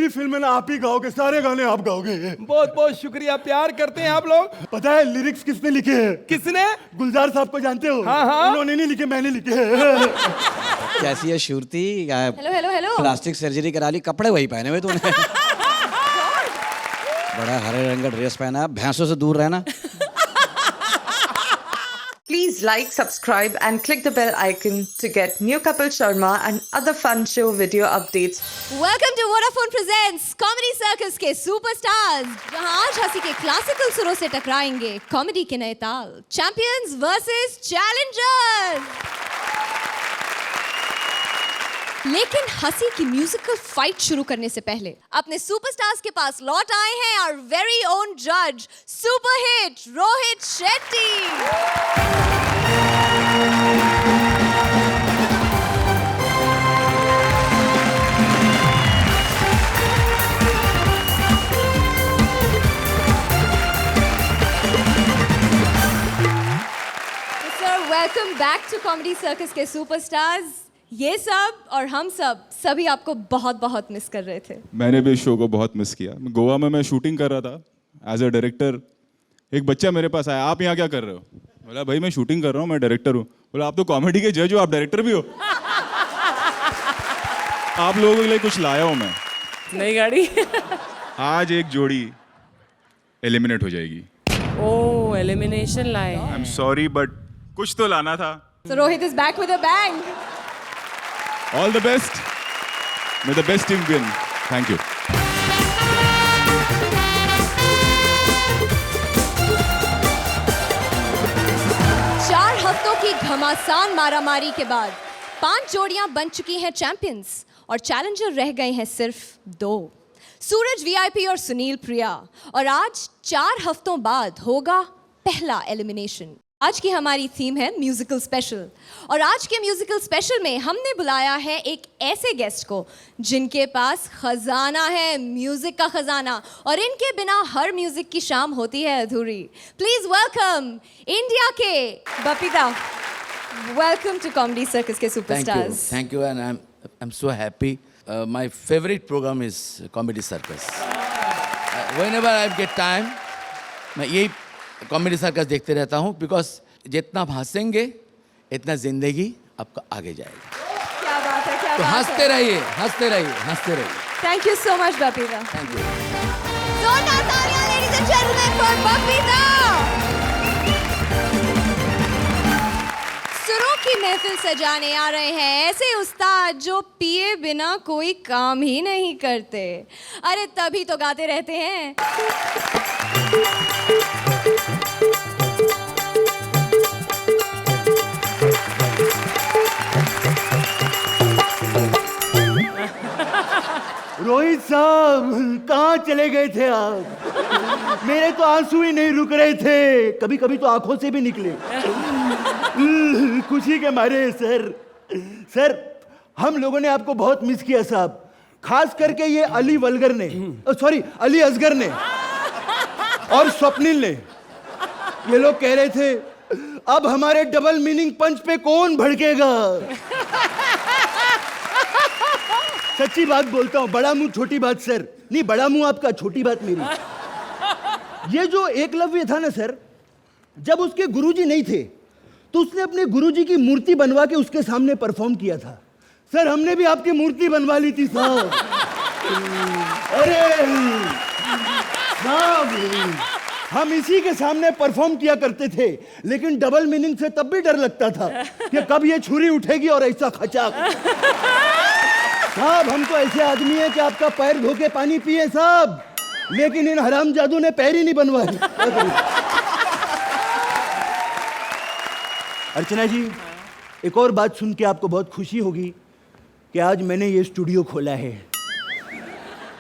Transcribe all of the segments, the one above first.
Film में ना आप ही गाओगे, सारे गाने आप गाओगे। बहुत बहुत शुक्रिया, प्यार करते हैं आप लोग। पता है लिरिक्स किसने लिखे हैं? किसने? गुलजार साहब को जानते हो? हाँ, हाँ। उन्होंने नहीं लिखे, मैंने लिखे हैं। कैसी है Shruti? Hello hello hello. Plastic surgery करा ली, कपड़े वही पहने हुए तूने। बड़ा हरे रंग का ड्रेस पहना, भैंसों से दूर रहना। Please like, subscribe and click the bell icon to get new Kapil Sharma and other fun show video updates. Welcome to Vodafone presents comedy circus के सुपरस्टार्स, जहां आज हंसी के क्लासिकल सुरों से टकराएंगे कॉमेडी के नए ताल। Champions versus Challengers. लेकिन हंसी की म्यूजिकल फाइट शुरू करने से पहले अपने सुपरस्टार्स के पास लौट आए हैं आवर वेरी ओन जज superhit Rohit Shetty. Welcome back to comedy circus के सुपरस्टार्स। ये सब और हम सब सभी आपको बहुत बहुत मिस कर रहे थे। मैंने भी इस शो को बहुत मिस किया। गोवा में मैं शूटिंग कर रहा था एज अ डायरेक्टर। एक बच्चा मेरे पास आया, आप यहाँ क्या कर रहे हो? बोला भाई मैं शूटिंग कर रहा हूँ, मैं डायरेक्टर हूँ। बोला आप तो कॉमेडी के जज हो, आप डायरेक्टर भी हो? आप लोगों के लिए कुछ लाया हूँ मैं। नई गाड़ी। आज एक जोड़ी एलिमिनेट हो जाएगी। ओह, एलिमिनेशन लाए। आई एम सॉरी बट कुछ तो लाना था। So Rohit is back with a bang. All the best. May the best team win. Thank you. चार हफ्तों की घमासान मारामारी के बाद 5 जोड़ियां बन चुकी हैं चैंपियंस और चैलेंजर रह गए हैं सिर्फ 2, सूरज वीआईपी और सुनील प्रिया। और आज 4 हफ्तों बाद होगा पहला एलिमिनेशन। आज की हमारी थीम है म्यूजिकल स्पेशल और आज के म्यूजिकल स्पेशल में हमने बुलाया है एक ऐसे गेस्ट को जिनके पास खजाना है, म्यूजिक का खजाना, और इनके बिना हर म्यूजिक की शाम होती है अधूरी। प्लीज वेलकम इंडिया के बपीता। वेलकम टू कॉमेडी सर्कस के superstars. Thank you, and I'm so happy. My favorite program is Comedy Circus. Whenever I get time, मैं यही कॉमेडी सर्कस देखते रहता हूँ, बिकॉज जितना आप हंसेंगे इतना जिंदगी आपका आगे जाएगी। क्या बात है, क्या तो बात हंसते है। रहिए, हंसते रहिए, हंसते रहिए। Thank you so much Bapita. Thank you. जोरदार तालियां ladies and gentleman for Bapita. सुरों की महफिल सजाने आ रहे हैं ऐसे उस्ताद जो पिए बिना कोई काम ही नहीं करते। अरे तभी तो गाते रहते हैं। रोहित साहब कहाँ चले गए थे आप? मेरे तो आंसू ही नहीं रुक रहे थे, कभी कभी तो आंखों से भी निकले। खुशी के मारे। सर हम लोगों ने आपको बहुत मिस किया साहब, खास करके ये अली वलगर ने, सॉरी अली असगर ने और स्वप्निल ने। ये लोग कह रहे थे अब हमारे डबल मीनिंग पंच पे कौन भड़केगा। सच्ची बात बोलता हूँ, बड़ा मुंह छोटी बात सर। नहीं, बड़ा मुंह आपका, छोटी बात मेरी। ये जो एकलव्य था ना सर, जब उसके गुरुजी नहीं थे तो उसने अपने गुरुजी की मूर्ति बनवा के उसके सामने परफॉर्म किया था। सर हमने भी आपकी मूर्ति बनवा ली थी साहब। अरे साहब हम इसी के सामने परफॉर्म किया करते थे, लेकिन डबल मीनिंग से तब भी डर लगता था कि कब ये छुरी उठेगी और ऐसा खचाक। साहब हम तो ऐसे आदमी हैं कि आपका पैर धो के पानी पिए साहब, लेकिन इन हरामजादों ने पैर ही नहीं बनवाए। अर्चना जी, एक और बात सुन के आपको बहुत खुशी होगी कि आज मैंने ये स्टूडियो खोला है।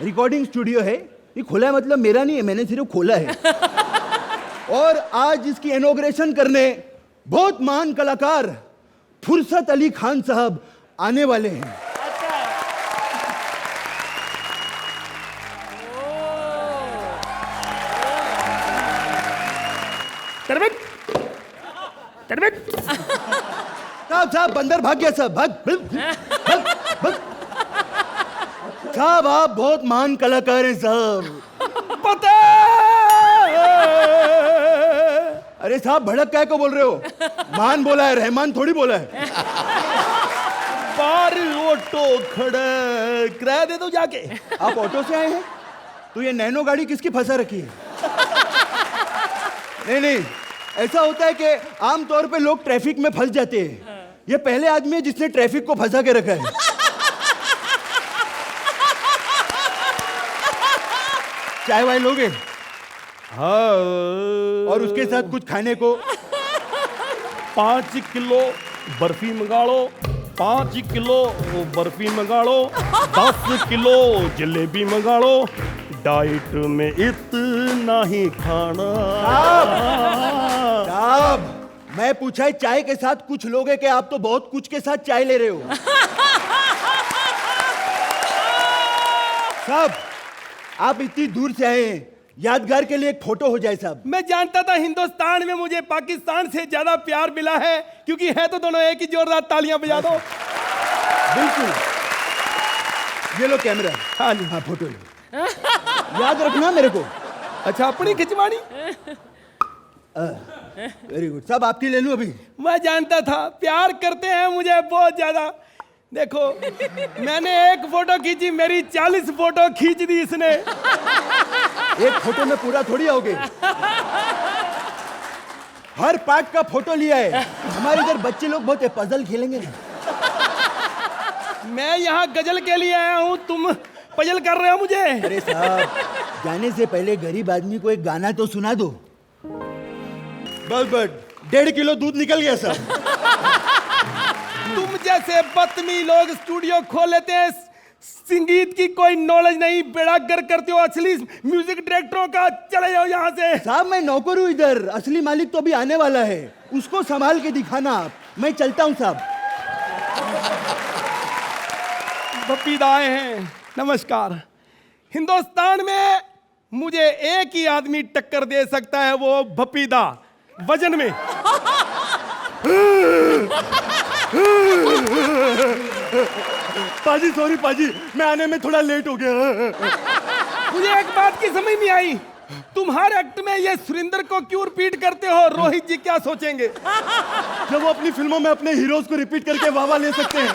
रिकॉर्डिंग स्टूडियो है। ये खोला है मतलब मेरा नहीं है, मैंने सिर्फ खोला है। और आज इसकी इनॉग्रेशन करने बहुत महान कलाकार फुर्सत अली खान साहब आने वाले हैं। साहब बंदर भाग गया साहब, भाग। साहब आप बहुत महान कलाकार हैं साहब। पता अरे साहब भड़क काय को बोल रहे हो? महान बोला है, रहमान थोड़ी बोला है। बार ऑटो खड़ा, किराया दे दो जाके। आप ऑटो से आए हैं तो ये नैनो गाड़ी किसकी फंसा रखी है? नहीं नहीं, ऐसा होता है कि आमतौर पे लोग ट्रैफिक में फंस जाते हैं। ये पहले आदमी है जिसने ट्रैफिक को फंसा के रखा है। चाय वाय लोगे? हाँ। और उसके साथ कुछ खाने को? 5 किलो बर्फी मंगा लो, 5 किलो बर्फी मंगा लो, 10 किलो जलेबी मंगा लो, डाइट में इतना ही खाना। साहब मैं पूछा है चाय के साथ कुछ लोगे कि आप तो बहुत कुछ के साथ चाय ले रहे हो। साहब आप इतनी दूर से आए हैं, यादगार के लिए एक फोटो हो जाए साहब। मैं जानता था हिंदुस्तान में मुझे पाकिस्तान से ज्यादा प्यार मिला है, क्योंकि है तो दोनों एक ही। जोरदार तालियां बजा दो। बिल्कुल, ये लो कैमरा। हाँ जी। हाँ फोटो लो, याद रखना मेरे को। अच्छा अपनी खिंचवानी? वेरी गुड साहब, आपकी ले लूं अभी? मैं जानता था प्यार करते हैं मुझे बहुत ज्यादा। देखो मैंने एक फोटो खींची, मेरी 40 फोटो खींच दी इसने। एक फोटो में पूरा थोड़ी आओगे, हर पार्ट का फोटो लिया है। हमारे इधर बच्चे लोग बहुत पजल खेलेंगे ना। मैं यहाँ गजल के लिए आया हूँ, तुम पजल कर रहे हो मुझे। अरे साहब जाने से पहले गरीब आदमी को एक गाना तो सुना दो। बस 1.5 किलो दूध निकल गया साहब। तुम जैसे बदतमीज लोग स्टूडियो खोल लेते हैं, संगीत की कोई नॉलेज नहीं, बेड़ा गर्क करते हो असली म्यूजिक डायरेक्टरों का। चले जाओ यहाँ से। साहब मैं नौकर हूँ इधर, असली मालिक तो अभी आने वाला है, उसको संभाल के दिखाना आप। मैं चलता हूँ साहब। बपीदा आए हैं, नमस्कार। हिंदुस्तान में मुझे एक ही आदमी टक्कर दे सकता है, वो बपीदा, वजन में। पाजी सॉरी पाजी, मैं आने में थोड़ा लेट हो गया। मुझे एक बात की समझ नहीं आई, तुम हर एक्ट में ये सुरेंद्र को क्यों रिपीट करते हो? रोहित जी क्या सोचेंगे? जब वो अपनी फिल्मों में अपने हीरोज को रिपीट करके वाह ले सकते हैं,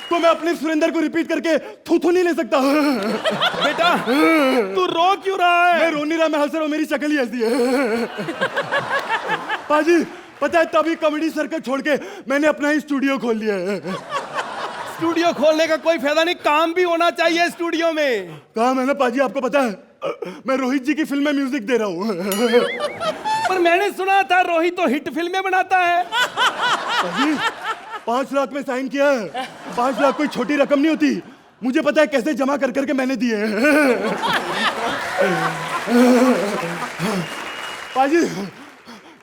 तो मैं अपने सुरेंद्र को रिपीट करके थू नहीं ले सकता। बेटा तू रो क्यों रहा है? मैं रो नहीं रहा, मैं हंस रहा हूं, मेरी शक्ल ही ऐसी है। पाजी पता है तभी कॉमेडी सर्कल छोड़ के मैंने अपना ही स्टूडियो खोल लिया है। स्टूडियो खोलने का कोई फायदा नहीं, काम भी होना चाहिए स्टूडियो में। काम है ना पाजी, आपको पता है मैं रोहित जी की फिल्म में म्यूजिक दे रहा हूँ। पर मैंने सुना था रोहित तो हिट फिल्में बनाता है। पाजी 5 लाख में साइन किया है। 5 लाख कोई छोटी रकम नहीं होती, मुझे पता है कैसे जमा कर करके मैंने दिए हैं। पाजी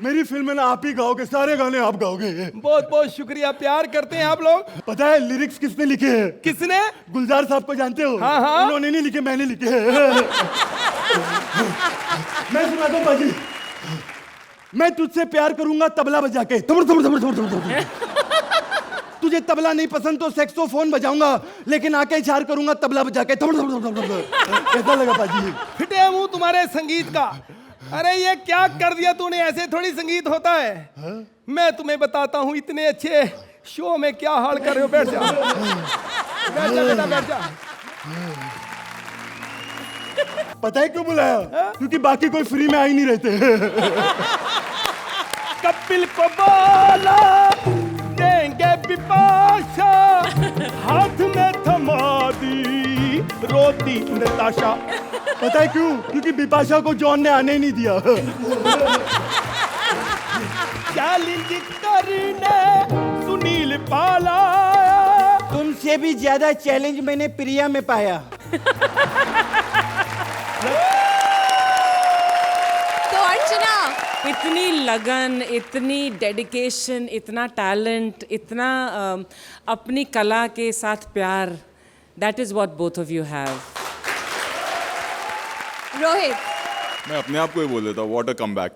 मेरी फिल्म में ना आप ही गाओगे, सारे गाने आप गाओगे। बहुत बहुत शुक्रिया, प्यार करते हैं आप लोग। पता है लिरिक्स किसने लिखे हैं? किसने? गुलजार साहब को जानते हो? हाँ हाँ। उन्होंने नहीं लिखे, मैंने लिखे हैं। मैं सुनाता हूँ पाजी। मैं तुझसे प्यार करूंगा तबला बजा के, तुझे तबला नहीं पसंद तो सैक्सोफोन बजाऊंगा, लेकिन आके इशार करूंगा तबला बजा के। कैसा लगा पाजी? फिटे मुंह तुम्हारे संगीत का। अरे ये क्या कर दिया तूने, ऐसे थोड़ी संगीत होता है। मैं तुम्हें बताता हूँ, इतने अच्छे शो में क्या हाल कर रहे हो। बैठ जा, बैठ जा बेटा, बैठ जा। पता है क्यों बुलाया? क्योंकि बाकी कोई फ्री में आ ही नहीं रहते। कपिल को बोला देंगे बिपाशा, हाथ में थमा दी रोती नताशा। पता है क्यों? क्योंकि बिपाशा को जॉन ने आने ही नहीं दिया। चैलेंज करने सुनील पाला, तुमसे भी ज्यादा चैलेंज मैंने प्रिया में पाया। तो अर्चना, इतनी लगन, इतनी डेडिकेशन, इतना टैलेंट, इतना अपनी कला के साथ प्यार, that is what both of you have. Rohit, मैं अपने आप को ही बोल देता हूँ, व्हाट अ कमबैक।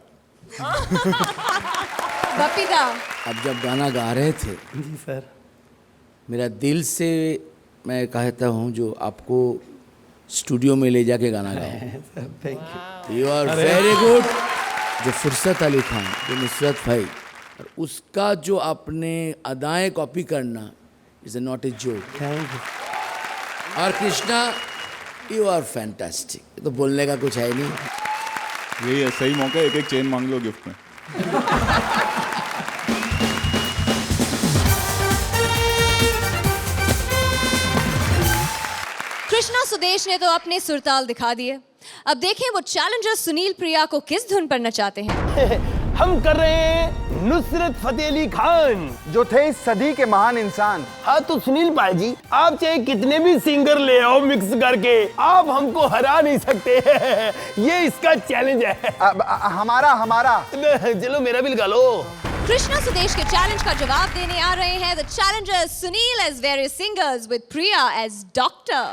बपीदा, अब जब गाना गा रहे थे जी सर, मेरा दिल से मैं कहता हूँ जो आपको स्टूडियो में ले जाके गाना गाओ। You are very good. जो फुर्सत अली खान, जो नुसरत भाई, और उसका जो आपने अदाएं कॉपी करना is not a joke. Thank you. और कृष्णा, यू आर फैंटास्टिक। तो बोलने का कुछ है नहीं। यही है, सही मौका है, एक चेन मांग लो गिफ्ट में। कृष्णा सुदेश ने तो अपने सुरताल दिखा दिए। अब देखें वो चैलेंजर सुनील प्रिया को किस धुन पर नचाते हैं। हम कर रहे हैं नुसरत फतेह अली खान, जो थे इस सदी के महान इंसान। हाँ तो सुनील भाई जी, आप चाहे कितने भी सिंगर ले आओ मिक्स करके, आप हमको हरा नहीं सकते। ये इसका चैलेंज है। हमारा चलो मेरा भी लगा लो। कृष्णा सुदेश के चैलेंज का जवाब देने आ रहे हैं the challenger Sunil as various singers with Priya as doctor.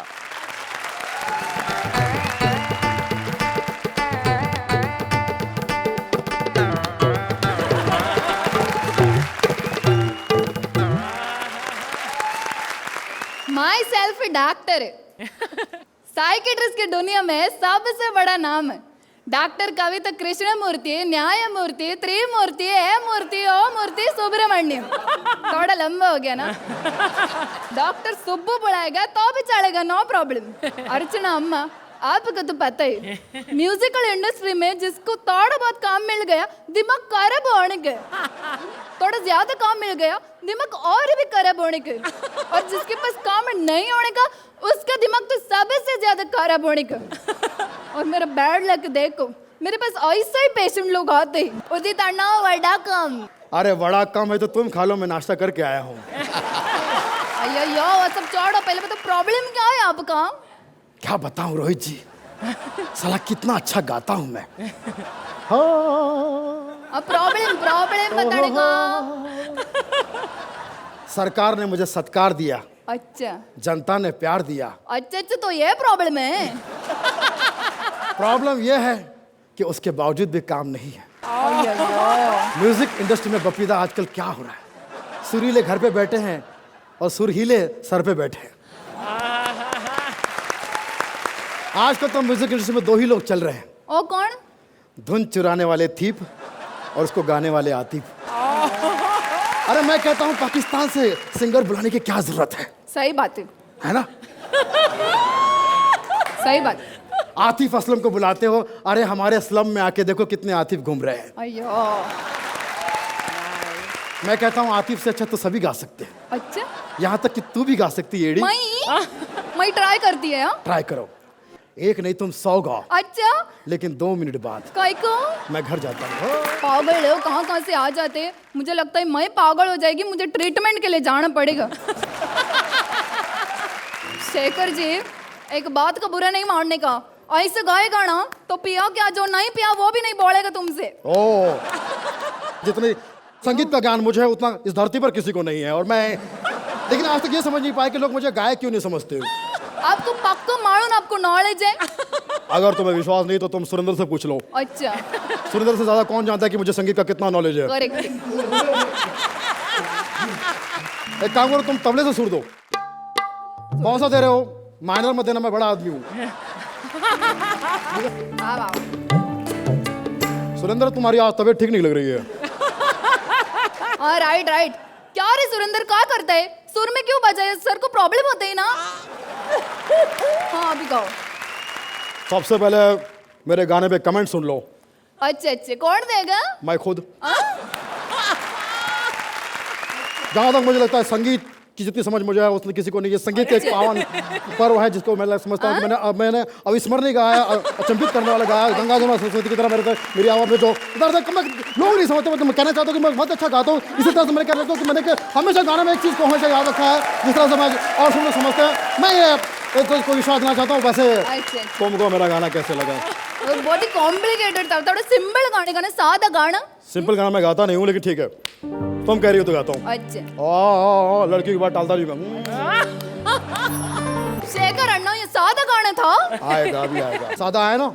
Myself doctor psychiatrist की दुनिया में सबसे बड़ा नाम है। डॉक्टर कविता कृष्ण मूर्ति, न्याय मूर्ति, त्रिमूर्ति, ए मूर्ति, ओ मूर्ति, सुब्रमण्यम। थोड़ा लंबा हो गया ना। डॉक्टर सुब्बू बुलाएगा तो भी चलेगा, नो प्रॉब्लम। अर्चना अम्मा, आपको तो पता ही, म्यूजिकल इंडस्ट्री में जिसको थोड़ा बहुत काम मिल गया दिमाग खराब होने के, थोड़ा ज्यादा काम मिल गया दिमाग और भी खराब होने के, और जिसके पास काम नहीं होने का उसका दिमाग तो सबसे ज्यादा खराब होने का। और मेरा बैड लक देखो, मेरे पास ऐसे ही पेशेंट लोग आते हैं। उसी तरह वड़ा कम। अरे बड़ा कम है तो तुम खा लो, मैं नाश्ता करके आया हूँ। अयो वो सब छोड़ो, पहले तो प्रॉब्लम क्या है आपका? क्या बताऊं रोहित जी, साला कितना अच्छा गाता हूँ मैं। अब प्रॉब्लम बताने सरकार ने मुझे सत्कार दिया, अच्छा जनता ने प्यार दिया। अच्छा, तो ये प्रॉब्लम है। प्रॉब्लम ये है कि उसके बावजूद भी काम नहीं है। म्यूजिक इंडस्ट्री में बपीदा आजकल क्या हो रहा है, सुरीले घर पे बैठे हैं और सुरहीले सर पे बैठे हैं। आजकल तो म्यूजिक इंडस्ट्री में दो ही लोग चल रहे हैं। ओ कौन? धुन चुराने वाले थीप और उसको गाने वाले आतिफ। अरे मैं कहता हूँ पाकिस्तान से सिंगर बुलाने की क्या जरूरत है? सही बात है ना? सही बात। आतिफ असलम को बुलाते हो, अरे हमारे स्लम में आके देखो कितने आतिफ घूम रहे हैं। अयो मैं कहता हूँ आतिफ से अच्छा तो सभी गा सकते हैं। अच्छा, यहाँ तक कि तू भी गा सकती है। मैं ट्राई करती है। ट्राई करो, एक नहीं तुम 100 गाओ। अच्छा, लेकिन 2 मिनट बाद काय को? मैं घर जाता हूँ। पागल हो, कहाँ से आ जाते हैं। मुझे लगता है मैं पागल हो जाएगी, मुझे ट्रीटमेंट के लिए जाना पड़ेगा। शेखर जी, एक बात का बुरा नहीं मानने का, ऐसे गाएगा ना तो पिया क्या, जो नहीं पिया वो भी नहीं बोलेगा तुमसे। ओ, जितनी संगीत का ज्ञान मुझे है उतना इस धरती पर किसी को नहीं है। और मैं लेकिन आज तक ये समझ नहीं पाया कि लोग मुझे गायक क्यों नहीं समझते हो। आपको पक्का मालूम, आपको नॉलेज है। अगर तुम्हें विश्वास नहीं तो तुम सुरेंद्र से पूछ लो। अच्छा, सुरेंद्र से ज्यादा कौन जानता है कि मुझे संगीत का कितना नॉलेज है। करेक्ट। एक काम करो, तुम तबले से सुर दो। कौन सा दे रहे हो? माइनर मत देना, मैं बड़ा आदमी हूँ। सुरेंद्र, तुम्हारी आज तबीयत ठीक नहीं लग रही है। हाँ राइट। क्या रे सुरेंद्र, क्या करता है? सुर में क्यों बजाए? सर को प्रॉब्लम होता है ना। हाँ अभी गाओ। सबसे पहले मेरे गाने पे कमेंट सुन लो। अच्छा, कौन देगा? मैं खुद। जहां तक मुझे लगता है संगीत की जितनी समझ मुझे है उतनी किसी को नहीं है। संगीत एक पावन पर्व है जिसको मैं समझता हूँ कि मैंने अविस्मरणीय गाया, अचंभित करने वाला गाया। गंगा जमुना सरस्वती की तरह मेरी आवाज़ में जो लोग नहीं समझते, मैं कहना चाहता हूँ कि मैं बहुत अच्छा गाता हूँ। इसी तरह से मैंने कह रखा हूँ कि मैंने हमेशा गाने में एक चीज़ को हमेशा याद रखा है, जिस तरह से मैं और सुनने समझते हैं। मैं ये को विश्वास देना चाहता हूँ। वैसे तुमको मेरा गाना कैसे लगा? बहुत ही कॉम्प्लिकेटेड था, थोड़ा सिंपल गाने गाना, सादा गाना। सिंपल गाना मैं गाता नहीं हूँ, लेकिन ठीक है तुम कह रही हो तो गाता हूँ। अच्छा, लड़की की बात टालता नहीं मैं। शेखर अन्ना, ये सादा गाना था। आएगा, अभी आएगा। सादा है ना?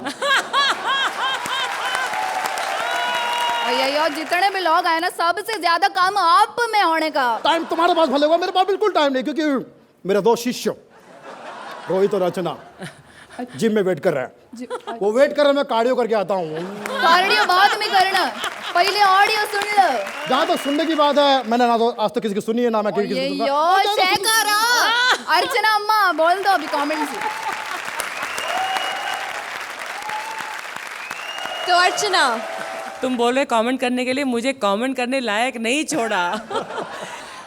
भैया जितने भी लोग आए ना सबसे ज्यादा काम आप में होने का। टाइम तुम्हारे पास भले हुआ, मेरे पास बिल्कुल टाइम नहीं, क्योंकि मेरे दो शिष्य रोहित और रचना जिम में वेट कर रहे हैं। वो वेट कर रहे हैं, मैं कार्डियो करके आता हूँ। कार्डियो बाद में करना, पहले ऑडियो सुन लो। जहाँ तक सुनने की बात है, मैंने ना तो आज तक किसी की सुनी है, ना मैं किसी की सुनूंगा। यो शेखर अर्चना अम्मा बोल दो अभी कमेंट से। तो अर्चना, तुम बोल रहे कमेंट करने के लिए, मुझे कमेंट करने लायक नहीं छोड़ा।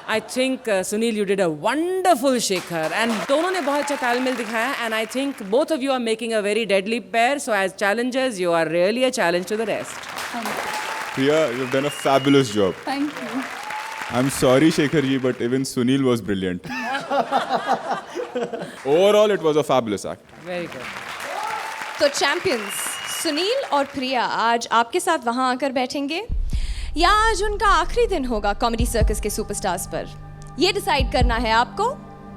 I think Sunil you did a wonderful Shekhar, and दोनों ने बहुत अच्छा तालमेल दिखाया, and I think both of you are making a very deadly pair, so as challengers you are really a challenge to the rest. Priya, you've done a fabulous job. Thank you. I'm sorry, Shekhar ji, but even Sunil was brilliant. Overall, it was a fabulous act. Very good. तो champions Sunil और प्रिया आज आपके साथ वहां आकर बैठेंगे या आज उनका आखिरी दिन होगा कॉमेडी सर्कस के सुपरस्टार्स पर, ये डिसाइड करना है आपको।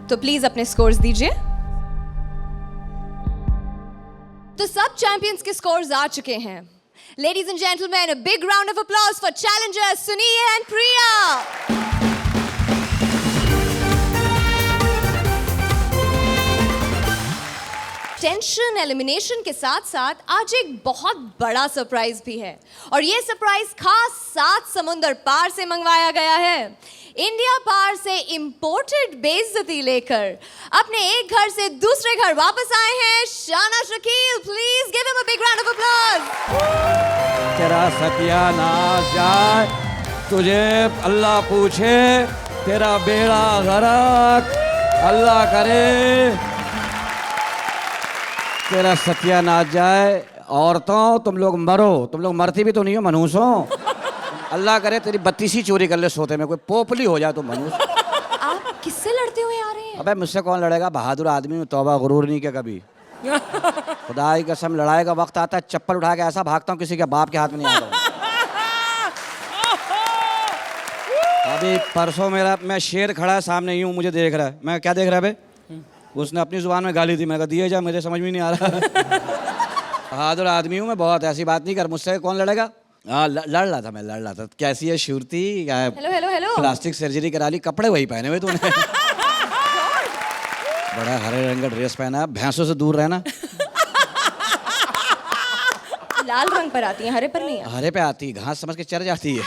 तो प्लीज अपने स्कोर्स दीजिए। तो सब चैंपियंस के स्कोर्स आ चुके हैं। Ladies and gentlemen, a big round of applause for challengers Sunil and Priya. Tension elimination के साथ साथ आज एक बहुत बड़ा सरप्राइज भी है, और ये सरप्राइज खास 7 समुंदर पार से मंगवाया गया है। इंडिया पार से इंपोर्टेड बेइज्जती लेकर अपने एक घर से दूसरे घर वापस आए हैं शाना Shakeel. Please give him a big round of applause. तेरा सत्यानाश जाए, तुझे अल्लाह पूछे, तेरा बेड़ा गरक अल्लाह करे, तेरा सत्यानाश जाए। औरतों तुम लोग मरो, तुम लोग मरती भी तो नहीं हो मनूसों। अल्लाह करे तेरी 32 चोरी कर ले सोते में, कोई पोपली हो जाए तो मनूस। आप किससे लड़ते हुए आ रहे हैं? अबे मुझसे कौन लड़ेगा, बहादुर आदमी में तौबा गुरूर नहीं क्या कभी। खुदा की कसम, लड़ाई का वक्त आता है चप्पल उठा के ऐसा भागता हूँ किसी के बाप के हाथ में नहीं आता हूँ। अभी परसों मैं शेर खड़ा है सामने, यूं मुझे देख रहा है। मैं क्या देख रहा है बे? उसने अपनी जुबान में गाली दी, मैं कहा दिए जा, मुझे समझ में नहीं आ रहा। बहादुर आदमी हूँ मैं बहुत, ऐसी बात नहीं कर। मुझसे कौन लड़ेगा? हाँ लड़ रहा था, मैं लड़ रहा था। कैसी है Shruti? Hello hello hello. Plastic surgery करा ली, कपड़े वही पहने हुए तूने। बड़ा हरे रंग का ड्रेस पहना, भैंसों से दूर रहना। लाल रंग पर आती है, हरे पर नहीं। हरे पे आती, घास समझ के चढ़ जाती है।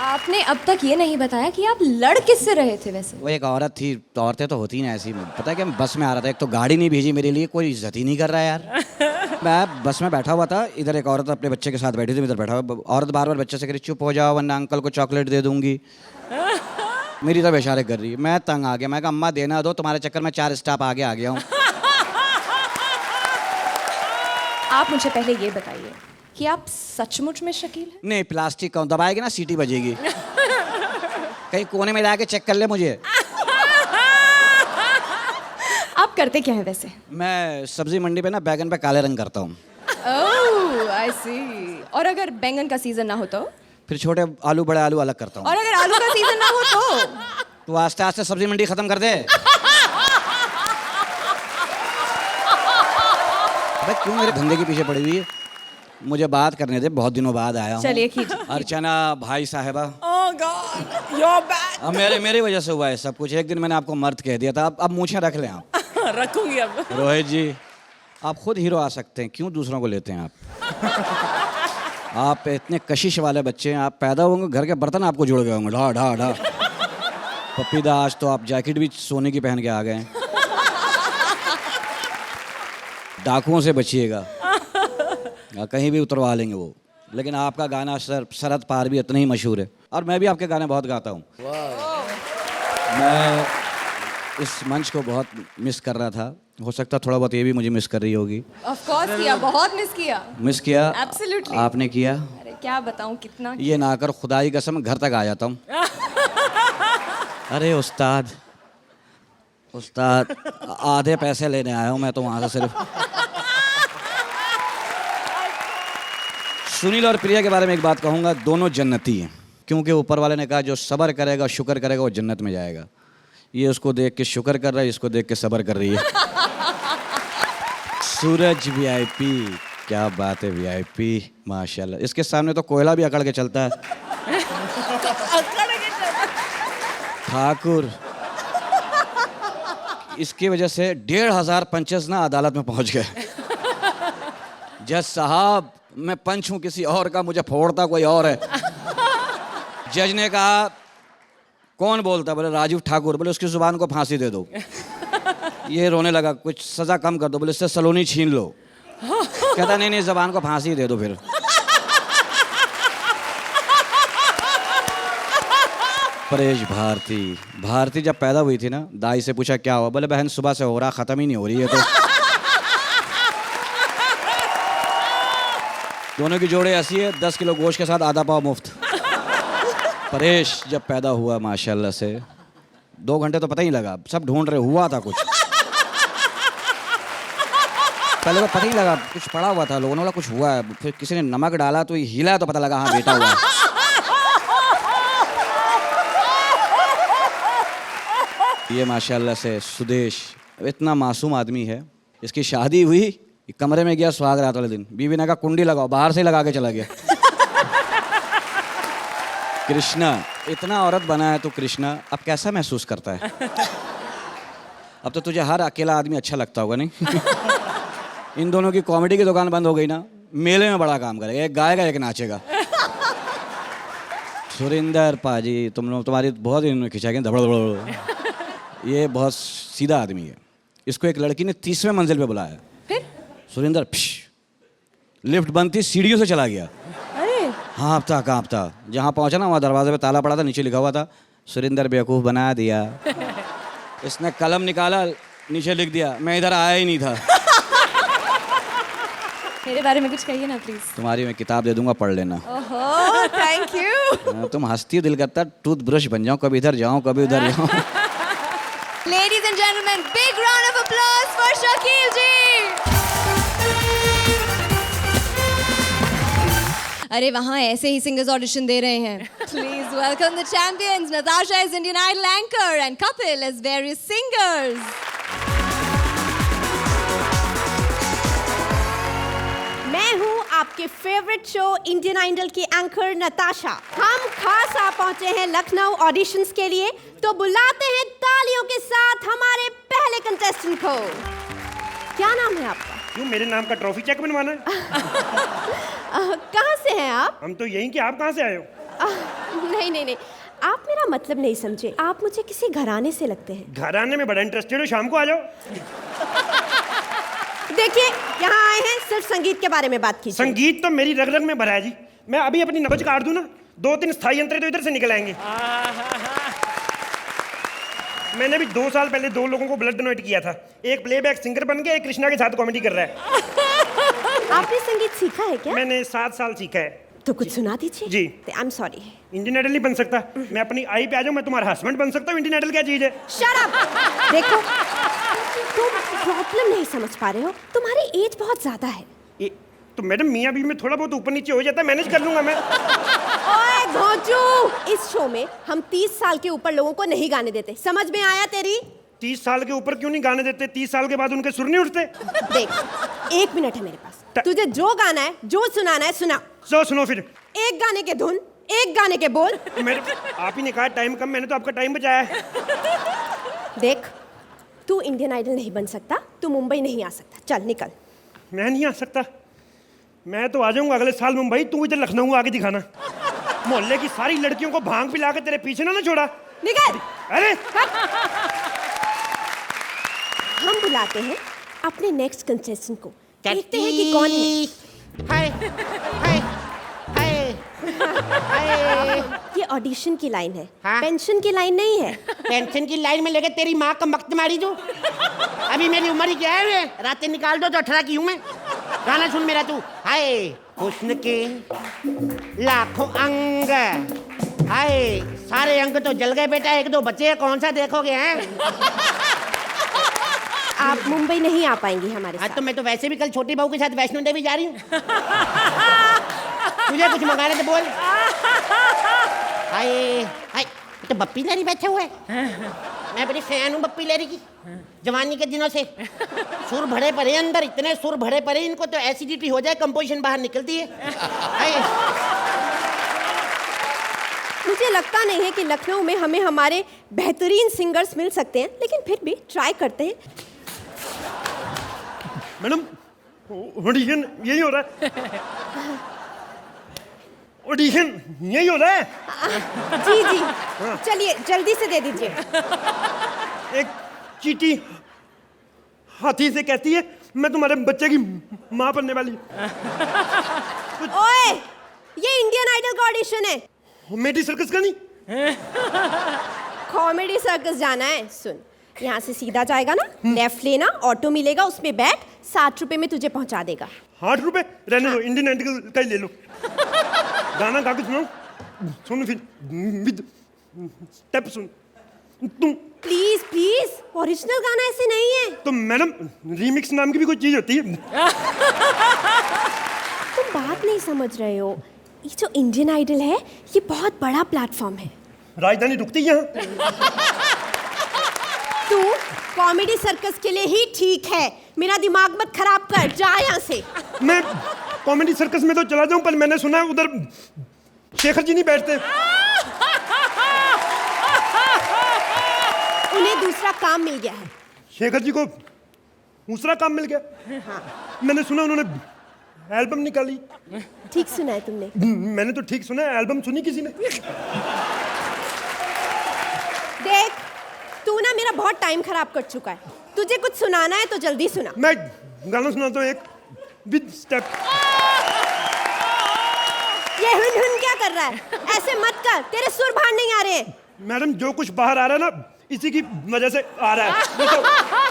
आपने अब तक ये नहीं बताया कि आप लड़ किससे रहे थे वैसे? वो एक औरत थी, तो औरतें तो होती ना ऐसी। पता है कि मैं बस में आ रहा था, एक तो गाड़ी नहीं भेजी मेरे लिए, कोई इज्जत ही नहीं कर रहा है यार। मैं बस में बैठा हुआ था, इधर एक औरत अपने बच्चे के साथ बैठी थी, इधर बैठा हुआ। औरत बार बार बच्चे से कह रही चुप हो जाओ वरना अंकल को चॉकलेट दे दूंगी। मेरी तरफ इशारे कर रही है। मैं तंग आ गया, मैं कहा अम्मा देना दो, तुम्हारे चक्कर में 4 स्टॉप आगे आ गया हूँ। आप मुझे पहले ये बताइए कि आप सचमुच में शकील हैं? नहीं, प्लास्टिक का दबाएगी ना सीटी बजेगी। कहीं कोने में जाके चेक कर ले मुझे। आप करते क्या हैं वैसे? मैं सब्जी मंडी पे ना बैगन पे काले रंग करता हूँ। ओह आई सी। और अगर बैंगन का सीजन ना हो तो? फिर छोटे आलू बड़े आलू अलग करता हूँ। और अगर आलू का सीजन ना हो तो? तो आस्ते आस्ते सब्जी मंडी खत्म कर दे। अबे क्यों मेरे धंधे के पीछे पड़ी हुई है? मुझे बात करने दे, बहुत दिनों बाद आया हूँ। चलिए कीजिए। अर्चना भाई साहिबा, Oh God, you're back. अब मेरी वजह से हुआ है सब कुछ। एक दिन मैंने आपको मर्द कह दिया था, अब मूछें रख लें आप। रखूंगी अब। रोहित जी, आप खुद हीरो आ सकते हैं, क्यों दूसरों को लेते हैं आप? आप इतने कशिश वाले बच्चे हैं, आप पैदा होंगे घर के बर्तन आपको जुड़ गए होंगे, ढा ढा ढा। पप्पीदा, आज तो आप जैकेट भी सोने की पहन के आ गए हैं। डाकुओं से बचिएगा, कहीं भी उतरवा लेंगे वो। लेकिन आपका गाना सरहद पार भी इतना ही मशहूर है, और मैं भी आपके गाने बहुत गाता हूँ। मैं इस मंच को बहुत मिस कर रहा था, हो सकता थोड़ा बहुत ये भी मुझे मिस कर रही होगी। ऑफ कोर्स किया, बहुत मिस किया। मिस किया? Absolutely. आपने किया? अरे क्या बताऊं कितना। ये ना कर, खुदा की कसम घर तक आ जाता हूँ। अरे उस्ताद आधे पैसे लेने आया हूँ मैं तो वहाँ से सिर्फ। सुनील और प्रिया के बारे में एक बात कहूँगा, दोनों जन्नती हैं, क्योंकि ऊपर वाले ने कहा जो सब्र करेगा शुक्र करेगा वो जन्नत में जाएगा। ये उसको देख के शुक्र कर रहा है, इसको देख के सब्र कर रही है। सूरज VIP क्या बात है वीआईपी, माशाल्लाह। इसके सामने तो कोयला भी अकड़ के चलता है। ठाकुर, इसकी वजह से 1500 पंचेस ना अदालत में पहुंच गए। जज साहब, मैं पंच हूं किसी और का, मुझे फोड़ता कोई और है। जज ने कहा कौन बोलता? बोले राजीव ठाकुर। बोले उसकी जुबान को फांसी दे दो। ये रोने लगा, कुछ सजा कम कर दो। बोले इससे सलोनी छीन लो। कहता नहीं, जुबान को फांसी दे दो फिर। परेश भारती जब पैदा हुई थी ना, दाई से पूछा क्या हुआ? बोले बहन सुबह से हो रहा, खत्म ही नहीं हो रही है। तो दोनों की जोड़े ऐसी है, 10 किलो गोश्त के साथ आधा पाव मुफ्त। परेश जब पैदा हुआ माशाल्लाह से 2 घंटे तो पता ही लगा, सब ढूंढ रहे, हुआ था कुछ। पहले तो पता ही लगा, कुछ पड़ा हुआ था, लोगों ने बोला कुछ हुआ है। फिर किसी ने नमक डाला तो हिला तो पता लगा हाँ बेटा हुआ है। ये माशाल्लाह से सुदेश इतना मासूम आदमी है। इसकी शादी हुई, कमरे में गया सुहाग रात वाले दिन, बीवी ने कहा कुंडी लगाओ, बाहर से ही लगा के चला गया। कृष्णा इतना औरत बना है तो कृष्णा अब कैसा महसूस करता है? अब तो तुझे हर अकेला आदमी अच्छा लगता होगा नहीं? इन दोनों की कॉमेडी की दुकान बंद हो गई ना, मेले में बड़ा काम करेगा, एक गाएगा एक नाचेगा। सुरिंदर पाजी, तुम लोग तुम्हारी बहुत इन्होंने खिंचाएंगे धबड़ धबड़। ये बहुत सीधा आदमी है। इसको एक लड़की ने 30वें मंजिल पे बुलाया। फिर सुरिंदर लिफ्ट बंद थी, सीढ़ियों से चला गया। अरे कांपता जहाँ पहुंचा ना वहाँ दरवाजे पे ताला पड़ा था, नीचे लिखा हुआ था सुरिंदर बेवकूफ बना दिया। इसने कलम निकाला, नीचे लिख दिया मैं इधर आया ही नहीं था। मेरे बारे में कुछ कहिए ना प्लीज। तुम्हारी मैं किताब दे दूंगा, पढ़ लेना। ओहो थैंक यू। तुम हंसती हो, दिल करता टूथ ब्रश बन जाऊं, कभी इधर जाऊं कभी उधर जाऊं। Ladies and gentlemen, big round of applause for Shakil ji. अरे वहाँ ऐसे ही सिंगर्स ऑडिशन दे रहे हैं। Please welcome the champions. Natasha is Indian Idol anchor and Kapil as various singers. मैं हूँ आपके फेवरेट शो इंडियन आइडल की एंकर नताशा। हम खास आ पहुँचे हैं लखनऊ ऑडिशंस के लिए, तो बुलाते हैं तालियों के साथ हमारे पहले कंटेस्टेंट को। क्या नाम है आपका? क्यों, मेरे नाम का ट्रॉफी चेक बनवाना है? कहाँ से हैं आप? हम तो यहीं के, आप कहाँ से आए हो? नहीं, आप मेरा मतलब नहीं समझे। आप मुझे किसी घराने से लगते हैं। घराने में बड़ा इंटरेस्टेड हो, शाम को आ जाओ। देखिए, यहाँ आए हैं सिर्फ संगीत के बारे में बात कीजिए। संगीत तो मेरी रग रग में भरा है जी। मैं अभी अपनी नब्ज काट दूं ना, 2-3 स्थायी यंत्र तो इधर से निकल आएंगे। मैंने भी 2 साल पहले 2 लोगों को ब्लड डोनेट किया था। एक प्लेबैक सिंगर बन गया, एक कृष्णा के साथ कॉमेडी कर रहा है। आपने संगीत सीखा है क्या? मैंने 7 साल सीखा है। तो कुछ सुना दीजिए। जी। I am sorry. Indian Idol नहीं बन सकता। मैं अपनी आई पे आ जाऊं, मैं तुम्हारा हस्बैंड बन सकता हूँ। इंडियन आइडल क्या चीज है? Shut up. देखो, तुम प्रॉब्लम नहीं समझ पा रहे हो। तुम्हारी एज बहुत ज्यादा है। तो मैडम मियाँ बीवी में थोड़ा बहुत ऊपर नीचे हो जाता है, मैनेज कर लूंगा मैं। ओए घोंचू, इस शो में हम 30 साल के ऊपर लोगों को नहीं गाने देते। समझ में आया तेरी? 30 साल के ऊपर क्यों नहीं गाने देते? 30 साल के बाद उनके सुर नहीं उठते? देख, 1 मिनट है मेरे पास। तुझे जो गाना है, जो सुनाना है सुना। सुनो फिर। एक गाने के धुन, एक गाने के बोल। आप ही ने कहा टाइम कम, मैंने तो आपका टाइम बचाया है। देख, तू इंडियन आइडल नहीं बन सकता, तू मुंबई नहीं आ सकता। चल निकल। मैं नहीं आ सकता? मैं तो आ जाऊंगा अगले साल मुंबई, तू इधर लखनऊ आके दिखाना। मोहल्ले की सारी लड़कियों को भांग पिला के तेरे पीछे ना छोड़ा। निकल। अरे हम बुलाते हैं अपने नेक्स्ट कंटेस्टेंट को। देखते हैं कि कौन है। हाय हाय हाय हाय। ये ऑडिशन की लाइन है। हाँ? पेंशन की लाइन नहीं है। पेंशन की लाइन में लेके तेरी माँ का मक्त मारी जो। अभी मेरी उम्र ही क्या है? रातें निकाल दो तो 18 की हूँ मैं। गाना सुन मेरा तू। हाय हुस्न के लाखों अंग, हाय सारे अंग तो जल गए बेटा, 1-2 बचे, कौन सा देखोगे हैं? आप मुंबई नहीं आ पाएंगी हमारे साथ। तो मैं तो वैसे भी कल छोटी बहू के साथ वैष्णो देवी जा रही हूँ। तुझे कुछ मंगाने तो बोल। हाय हाय, तो बप्पी नहीं बैठे हुए। मैं बड़ी फैन हूँ बप्पी लहरी की, जवानी के दिनों से। सुर भरे पड़े अंदर, इतने सुर भरे पड़े, इनको तो एसिडिटी हो जाए, कंपोजिशन बाहर निकलती है। मुझे लगता नहीं है कि लखनऊ में हमें हमारे बेहतरीन सिंगर्स मिल सकते हैं, लेकिन फिर भी ट्राई करते हैं। मैडम ऑडिशन यही हो रहा है, ऑडिशन यही हो रहा है। जी जी, चलिए जल्दी से दे दीजिए। एक चींटी हाथी से कहती है मैं तुम्हारे बच्चे की माँ बनने वाली हूँ। ओए, ये इंडियन आइडल का ऑडिशन है, कॉमेडी सर्कस का नहीं। कॉमेडी सर्कस जाना है। सुन, यहाँ से सीधा जाएगा ना, लेफ्ट लेना, ऑटो मिलेगा, उसमें बैठ, 60 रुपए में तुझे पहुँचा देगा। 60 रुपए रहने दो, इंडियन आइडल का ही ले लो। गाना गा के सुनाओ, सुन फिर विद स्टेप सुन तुम। प्लीज प्लीज, ओरिजिनल गाना ऐसे नहीं है। तो मैडम रीमिक्स नाम की भी कोई चीज होती है। तुम बात नहीं समझ रहे हो, ये जो इंडियन आइडल है ये बहुत बड़ा प्लेटफॉर्म है। राजधानी रुकती है यहाँ। तू कॉमेडी सर्कस के लिए ही ठीक है, मेरा दिमाग मत खराब कर, जा यहाँ से। मैं कॉमेडी सर्कस में तो चला जाऊं, पर मैंने सुना है उधर शेखर जी नहीं बैठते। उन्हें दूसरा काम मिल गया है। शेखर जी को दूसरा काम मिल गया? हाँ। मैंने सुना उन्होंने एल्बम निकाली। ठीक सुना है तुमने। मैंने तो ठीक सुना है, एल्बम सुनी किसी ने? देख, तू ना मेरा बहुत टाइम खराब कर चुका है, तुझे कुछ सुनाना है तो जल्दी सुना। मैं गाना सुनाता हूँ एक विद स्टेप। ये हुन क्या कर रहा है? ऐसे मत कर, तेरे सुर बाहर नहीं आ रहे हैं। मैडम जो कुछ बाहर आ रहा है ना, इसी की वजह से आ रहा है, नहीं तो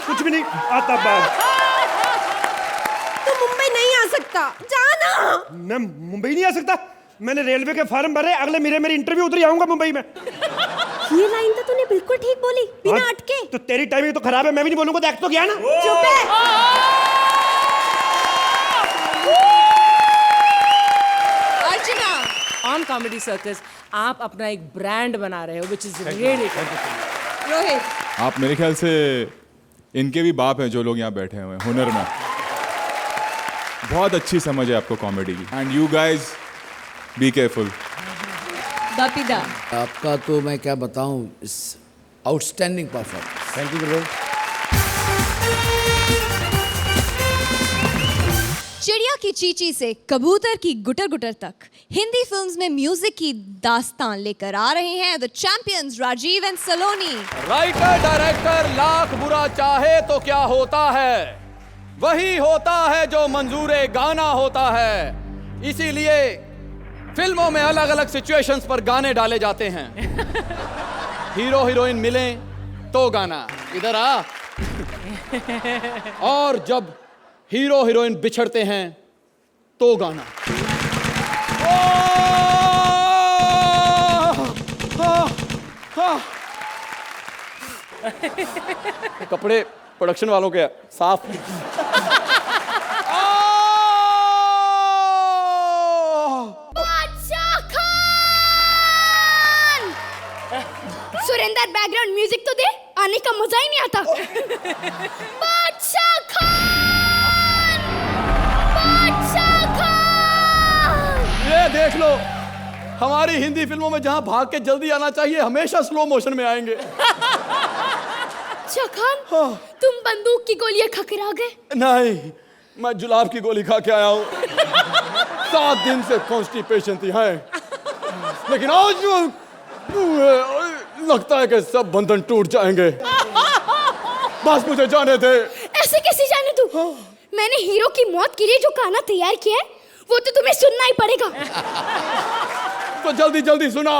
कुछ भी नहीं आता बाहर। तू मुंबई नहीं आ सकता, जाना। मैं मुंबई नहीं आ सकता? मैंने रेलवे के फॉर्म भरे, अगले मेरे इंटरव्यू उधर ही आऊंगा मुंबई में। ये लाइन तो तूने बिल्कुल ठीक बोली, बिना अटके। तो तेरी टाइमिंग तो खराब है, मैं भी नहीं बोलूंगा, देख तो गया ना। चुप है। अर्चना, ऑन कॉमेडी सर्कस आप अपना एक ब्रांड बना रहे हो, which is really good. Rohit, आप मेरे ख्याल से इनके भी बाप हैं जो लोग यहाँ बैठे हुए हैं हुनर में। बहुत अच्छी समझ है आपको कॉमेडी की, and you guys be careful. Bappida, आपका तो मैं क्या बताऊं, इस आउटस्टैंडिंग परफॉर्मेंस। थैंक यू गुरु। चिड़िया की चींची से कबूतर की गुटर गुटर तक हिंदी फिल्म्स में म्यूजिक की दास्तान लेकर आ रहे हैं the champions Rajeev and Saloni. Writer director लाख बुरा चाहे तो क्या होता है, वही होता है जो मंजूरे गाना होता है। इसीलिए फिल्मों में अलग अलग सिचुएशंस पर गाने डाले जाते हैं। हीरो हीरोइन मिले तो गाना, इधर आ। और जब हीरो हीरोइन बिछड़ते हैं तो गाना। कपड़े प्रोडक्शन वालों के साफ। सुरेंद्र बैकग्राउंड म्यूजिक तो दे, आने का मजा ही नहीं आता। बादशाह खान, बादशाह खान। ये देख लो, हमारी हिंदी फिल्मों में जहां भाग के जल्दी आना चाहिए, हमेशा स्लो मोशन में आएंगे। बादशाह खान, तुम बंदूक की गोलियां खा कर आ गए? नहीं, मैं जुलाब की गोली खा के आया हूँ। 7 दिन से कॉन्स्टिपेशन थी है, लेकिन आज लगता है कि सब बंधन टूट जाएंगे। बस मुझे जाने दे। ऐसे कैसे जाने तू? मैंने हीरो की मौत के लिए जो गाना तैयार किया है, वो तो तुम्हें सुनना ही पड़ेगा। तो जल्दी जल्दी सुना।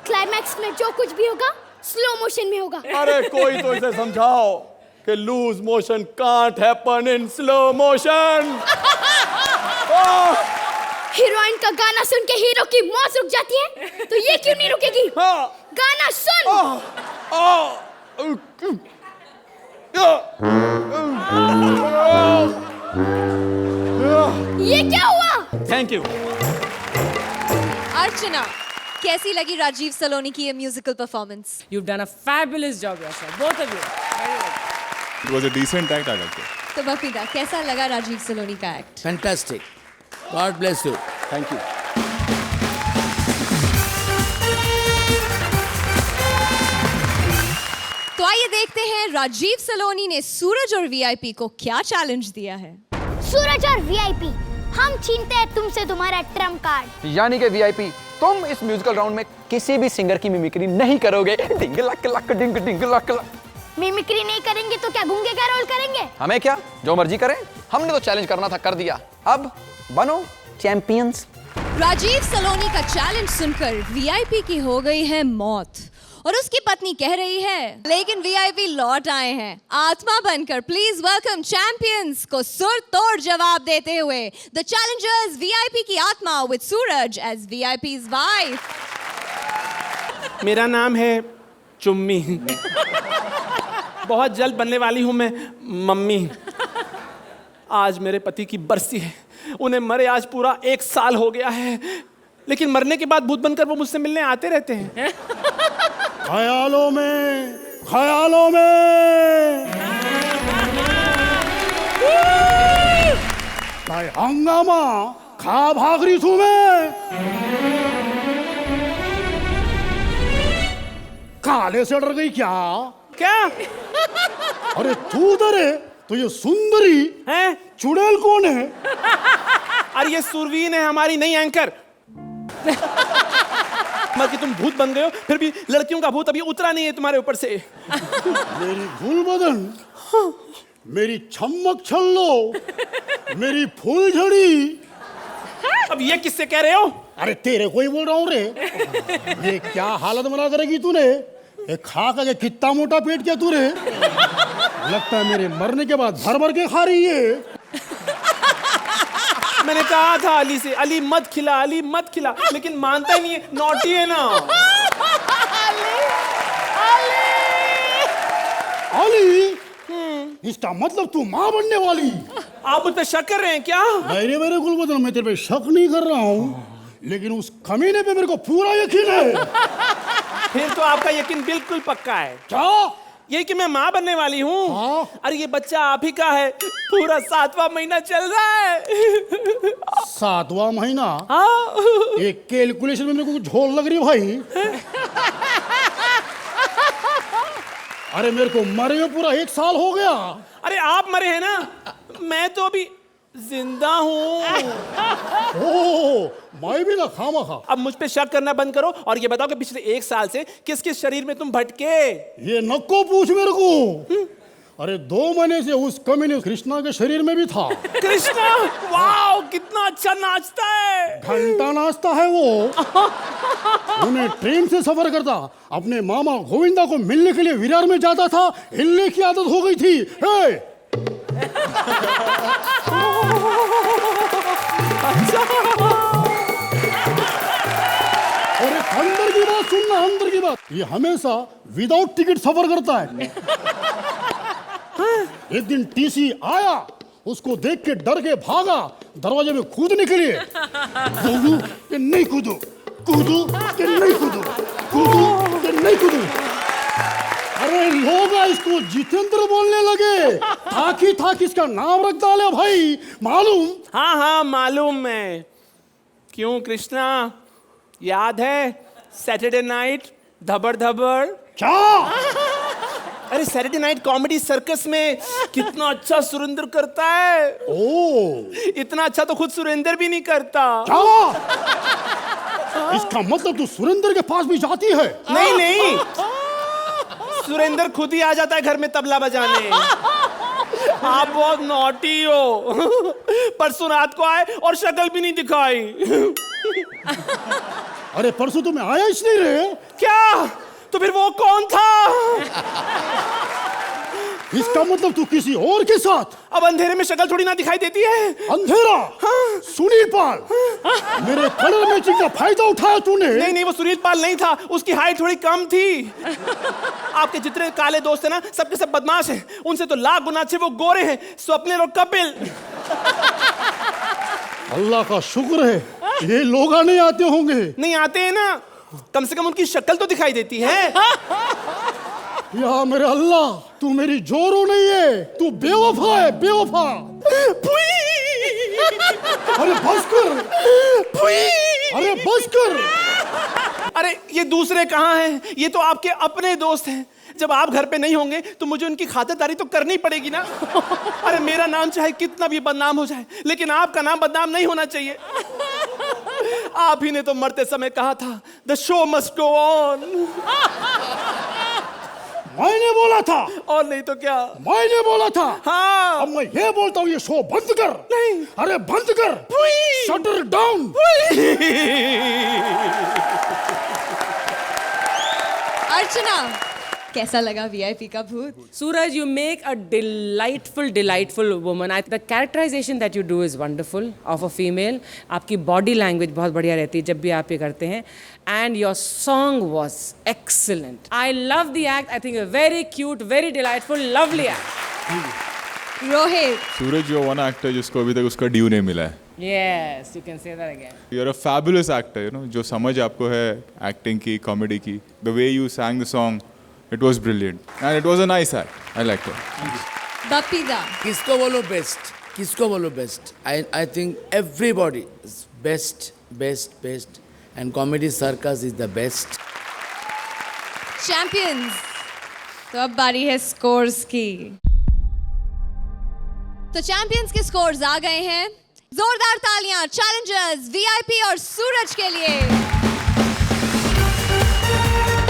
क्लाइमैक्स में जो कुछ भी होगा स्लो मोशन में होगा। अरे कोई तो इसे समझाओ कि loose motion can't happen in slow motion. Heroine का गाना सुन के हीरो की मौत रुक जाती है, तो ये क्यों नहीं रुकेगी? गाना सुन। ये क्या हुआ? Thank you. अर्चना, कैसी लगी राजीव सलोनी की ये musical performance? You've done a fabulous job yourself, both of you. Very good. It was a decent act, I liked it. तो बफीदा, कैसा लगा राजीव सलोनी का act? Fantastic. God bless you. Thank you. तो आइए देखते हैं राजीव सलोनी ने सूरज और वीआईपी को क्या चैलेंज दिया है। सूरज और वीआईपी, हम छीनते हैं तुमसे तुम्हारा ट्रम्प कार्ड। यानी कि वीआईपी, तुम इस म्यूजिकल राउंड में किसी भी सिंगर की मिमिक्री नहीं करोगे। डिंग लक लक डिंग डिंग लक लक। मिमिक्री नहीं करेंगे तो क्या गूंगे का रोल करेंगे? हमें क्या, जो मर्जी करें। हमने तो चैलेंज करना था, कर दिया। अब बनो चैंपियंस। राजीव सलोनी का चैलेंज सुनकर वीआईपी की हो गई है मौत और उसकी पत्नी कह रही है लेकिन वीआईपी लौट आए हैं आत्मा बनकर। प्लीज वेलकम चैंपियंस को सुर तोड़ जवाब देते हुए द चैलेंजर्स वीआईपी की आत्मा विद सूरज एज वीआईपी's वाइफ। मेरा नाम है चुम्मी। बहुत जल्द बनने वाली हूँ मैं मम्मी। आज मेरे पति की बरसी है, उन्हें मरे आज पूरा 1 साल हो गया है, लेकिन मरने के बाद भूत बनकर वो मुझसे मिलने आते रहते हैं। ख्यालों में, ख्यालों में काय हंगामा खा भाग रही थू मैं। काले से डर गई क्या? क्या? अरे तू उधर है तो ये सुंदरी है? चुड़ैल कौन है? अरे ये सुरवीन है, हमारी नई एंकर। मत कि तुम भूत बन गए हो, फिर भी लड़कियों का भूत अभी उतरा नहीं है तुम्हारे ऊपर से। मेरी गुल बदन, मेरी छम्मक छल्लो, मेरी फूल झड़ी। अब ये किससे कह रहे हो? अरे तेरे को ही बोल रहा हूँ रे। ये क्या हालत बना करेगी तूने? ये खा के कितना मोटा पेट क्या तू रे? लगता है मेरे मरने के बाद भर भर के खा रही है। मैंने कहा था अली से, अली मत खिला, अली मत खिला, लेकिन मानता ही नहीं है, नॉटी है ना। अली, इसका मतलब तू माँ बनने वाली। आप उस पे शक कर रहे हैं क्या? मेरे गुलबदन, मैं तेरे पे शक नहीं कर रहा हूँ, लेकिन उस कमीने पे मेरे को पूरा यकीन है। फिर तो आपका यकीन बिल्कुल पक्का है। क्या? ये कि मैं माँ बनने वाली हूँ। हाँ? अरे ये बच्चा आप ही का है, पूरा 7वां महीना चल रहा है। 7वां महीना? हाँ। एक कैलकुलेशन में मेरे को झोल लग रही है भाई। अरे मेरे को मरे हुए पूरा 1 साल हो गया। अरे आप मरे हैं ना, मैं तो अभी जिंदा हूँ। ओह, मैं भी ना खामा खा। अब मुझ पे शक करना बंद करो और ये बताओ कि पिछले 1 साल से किस किस शरीर में तुम भटके? ये नको पूछ मेरे को। अरे 2 महीने से उस कमीने कृष्णा के शरीर में भी था। कृष्णा? वाओ, कितना अच्छा नाचता है। घंटा नाचता है वो। उन्हें ट्रेन से सफर करता, अपने मामा गोविंदा को मिलने के लिए विरार में जाता था, हिलने की आदत हो गई थी। और अंदर की बात सुनना, अंदर की बात। ये हमेशा विदाउट टिकट सफर करता है। एक दिन टीसी आया, उसको देख के डर के भागा दरवाजे में कूदने के लिए। कूदू कि नहीं कूदू, कूदू कि नहीं कूदू, कूदू कि नहीं कूदू। अरे लोग इसको जितेंद्र बोलने लगे। थाकी इसका नाम रख डाले भाई, मालूम? हाँ हाँ मालूम है। क्यों कृष्णा, याद है सैटरडे नाइट धबड़ धबड़? क्या? अरे सैटरडे नाइट कॉमेडी सर्कस में कितना अच्छा सुरेंद्र करता है। ओह, इतना अच्छा तो खुद सुरेंद्र भी नहीं करता। क्या? इसका मतलब तू सुरेंद्र के पास भी जाती है? नहीं नहीं, सुरेंद्र खुद ही आ जाता है घर में तबला बजाने। आप बहुत नॉटी हो। परसों रात को आए और शक्ल भी नहीं दिखाई। अरे परसों तो मैं आया इसलिए रे। क्या? तो फिर वो कौन था? इसका मतलब तू किसी और के साथ? अब अंधेरे में शक्ल थोड़ी ना दिखाई देती है। अंधेरा? हाँ। सुनील पाल, मेरे कलर मैचिंग का फायदा उठाया तूने। नहीं नहीं, वो सुनील पाल नहीं था, उसकी हाइट थोड़ी कम थी। आपके जितने काले दोस्त हैं ना, सबके सब बदमाश हैं। उनसे तो लाख गुना अच्छे वो गोरे हैं, स्वप्निल और कपिल। अल्लाह का शुक्र है ये लोग नहीं आते होंगे। नहीं आते हैं ना, कम से कम उनकी शक्ल तो दिखाई देती है। या मेरे अल्लाह, तू मेरी जोरू नहीं है, तू बेवफा है, बेवफा। अरे बस कर, अरे बस कर। अरे ये दूसरे कहाँ हैं? ये तो आपके अपने दोस्त हैं। जब आप घर पे नहीं होंगे तो मुझे उनकी खातिरदारी तो करनी पड़ेगी ना। अरे मेरा नाम चाहे कितना भी बदनाम हो जाए, लेकिन आपका नाम बदनाम नहीं होना चाहिए। आप ही ने तो मरते समय कहा था, the show must go on. मैंने बोला था। और नहीं तो क्या? मैंने बोला था। हाँ। अब मैं ये बोलता हूँ, ये शो बंद कर। नहीं। अरे बंद कर, शटर डाउन। अर्चना, कैसा लगा वीआईपी का भूत? Suraj, you make a delightful woman. The characterization that you do is wonderful of a female. आपकी body language बहुत बढ़िया रहती है जब भी आप ये करते हैं. And your song was excellent. I love the act. I think a very cute, very delightful, lovely act. Rohit. Suraj, you're one actor जिसको अभी तक उसका ड्यू नहीं मिला है. Yes, you can say that again. You're a fabulous actor, you know, जो समझ आपको है acting की, comedy की. The way you sang the song, it was brilliant. And it was a nice act. I liked it. Bappida. किसको बोलो best, किसको बोलो best? I think everybody is best and Comedy Circus is the best. Champions. तो अब बारी है scores की. तो चैंपियंस के स्कोर्स आ गए हैं. जोरदार तालियां चैलेंजर्स, वीआईपी और सूरज के लिए.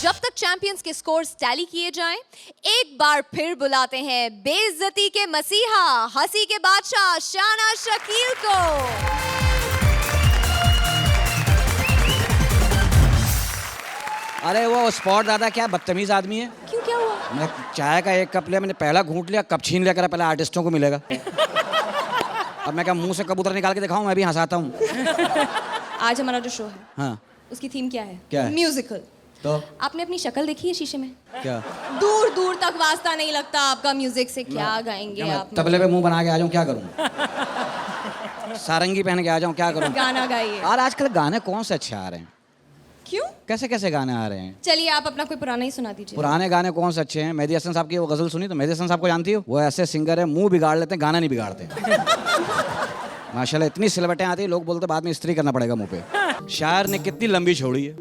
जब तक चैंपियंस के स्कोर्स टैली किए जाएं, एक बार फिर बुलाते हैं बेइज्जती के मसीहा, हंसी के बादशाह शाना शकील को. अरे वो स्पॉट दादा क्या बदतमीज आदमी है. क्यों, क्या हुआ? मैं चाय का एक कप लिया, मैंने पहला घूंट लिया, कप छीन लिया, करा पहले आर्टिस्टों को मिलेगा. अब मैं क्या मुंह से कबूतर निकाल के दिखाऊं? मैं भी हंसाता हूँ. आज हमारा जो शो है, हाँ, उसकी थीम क्या है? क्या है? म्यूजिकल. तो आपने अपनी शक्ल देखी है शीशे में? क्या दूर दूर तक वास्ता नहीं लगता आपका म्यूजिक से. क्या गाएंगे आप? तबले पे मुंह बना के आ जाऊं, क्या करूं? सारंगी पहन के आ जाऊं, क्या करूं? गाना गाइए. और आजकल गाने कौन से अच्छे आ रहे हैं? क्यों? कैसे कैसे गाने आ रहे हैं? चलिए आप अपना कोई पुराना ही सुना दीजिए. पुराने गाने कौन से अच्छे हैं? मेहदी हसन साहब की वो गजल सुनी तो? मेहदी हसन साहब को जानती हो? वो ऐसे सिंगर है, मुंह बिगाड़ लेते हैं, गाना नहीं बिगाड़ते. माशाल्लाह इतनी सिलवटें आती है, लोग बोलते बाद में इस्त्री करना पड़ेगा मुंह पे. शायर ने कितनी लंबी छोड़ी है,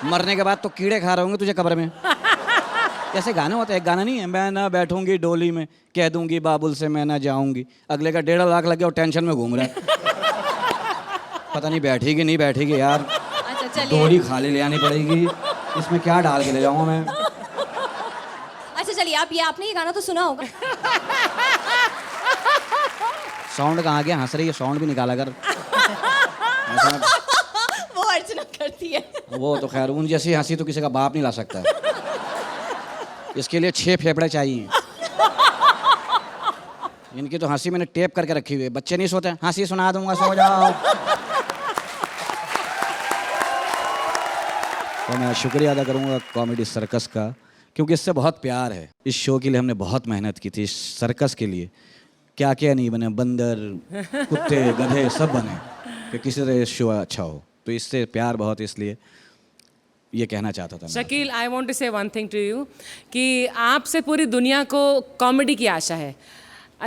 मरने के बाद तो कीड़े खा रहे होंगे तुझे कब्र में. कैसे गाने होते हैं? एक गाना नहीं है, मैं ना बैठूंगी डोली में, कह दूंगी बाबुल से मैं ना जाऊंगी. अगले का 1.5 लाख लग गया और टेंशन में घूम रहा है. पता नहीं बैठेगी नहीं बैठेगी यार. अच्छा चलिए. डोली खाली ले आनी पड़ेगी, इसमें क्या डाल के ले जाऊंगा मैं? अच्छा चलिए, आपने ये गाना तो सुना होगा. साउंड कहाँ गया? हंस रही है, साउंड भी निकाला कर. वो अर्चना करती है. वो तो खैर, उन जैसी हंसी तो किसी का बाप नहीं ला सकता. इसके लिए 6 फेफड़े चाहिए. इनकी तो हंसी मैंने टेप करके रखी हुई है. बच्चे नहीं सोते, हंसी सुना दूंगा, सो जाओ. तो मैं शुक्रिया अदा करूंगा कॉमेडी सर्कस का, क्योंकि इससे बहुत प्यार है. इस शो के लिए हमने बहुत मेहनत की थी. इस सर्कस के लिए क्या क्या नहीं बने, बंदर, कुत्ते, गधे सब बने कि किसी तरह शो अच्छा हो. तो इससे प्यार बहुत, इसलिए ये कहना चाहता था. शकील, आई वांट टू से वन थिंग टू यू कि आपसे पूरी दुनिया को कॉमेडी की आशा है,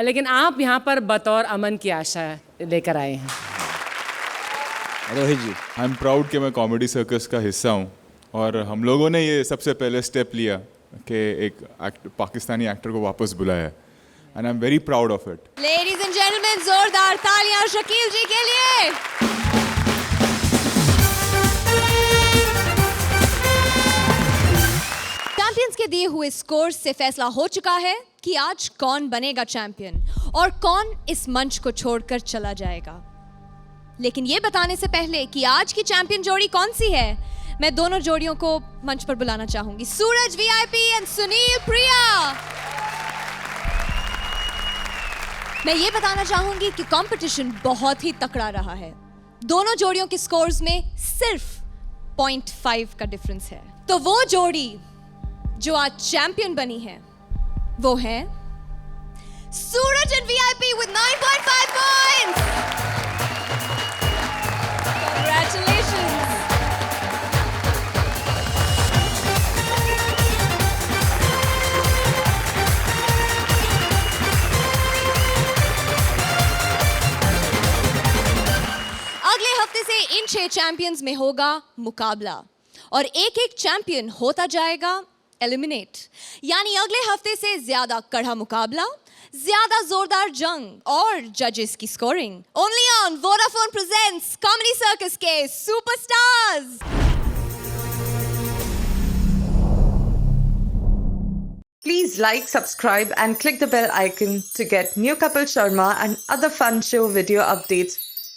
लेकिन आप यहाँ पर बतौर अमन की आशा लेकर आए हैं. रोहित जी, आई एम प्राउड कि मैं कॉमेडी सर्कस का हिस्सा हूँ. और हम लोगों ने ये सबसे पहले स्टेप लिया कि एक पाकिस्तानी एक्टर को वापस बुलाया, and I am very proud of it. Ladies and gentleman, जोरदार तालियां शकील जी के लिए. चैंपियंस के दिए हुए स्कोर से फैसला हो चुका है कि आज कौन बनेगा चैंपियन और कौन इस मंच को छोड़कर चला जाएगा. लेकिन ये बताने से पहले कि आज की चैंपियन जोड़ी कौन सी है, मैं दोनों जोड़ियों को मंच पर बुलाना चाहूंगी. सूरज वीआईपी एंड सुनील प्रिया. मैं ये बताना चाहूंगी कि कंपटीशन बहुत ही तकड़ा रहा है. दोनों जोड़ियों के स्कोर्स में सिर्फ 0.5 का डिफरेंस है. तो वो जोड़ी जो आज चैंपियन बनी है वो है Suraj and VIP with 9.5 points. Congratulations. 6 champions में होगा मुकाबला और एक-एक चैंपियन होता जाएगा एलिमिनेट। यानी अगले हफ्ते से ज्यादा कड़ा मुकाबला, ज्यादा जोरदार जंग और जजेस की scoring. Only on Vodafone presents comedy circus के superstars. Please like, subscribe and click the bell icon to get new Kapil Sharma and other fun show video updates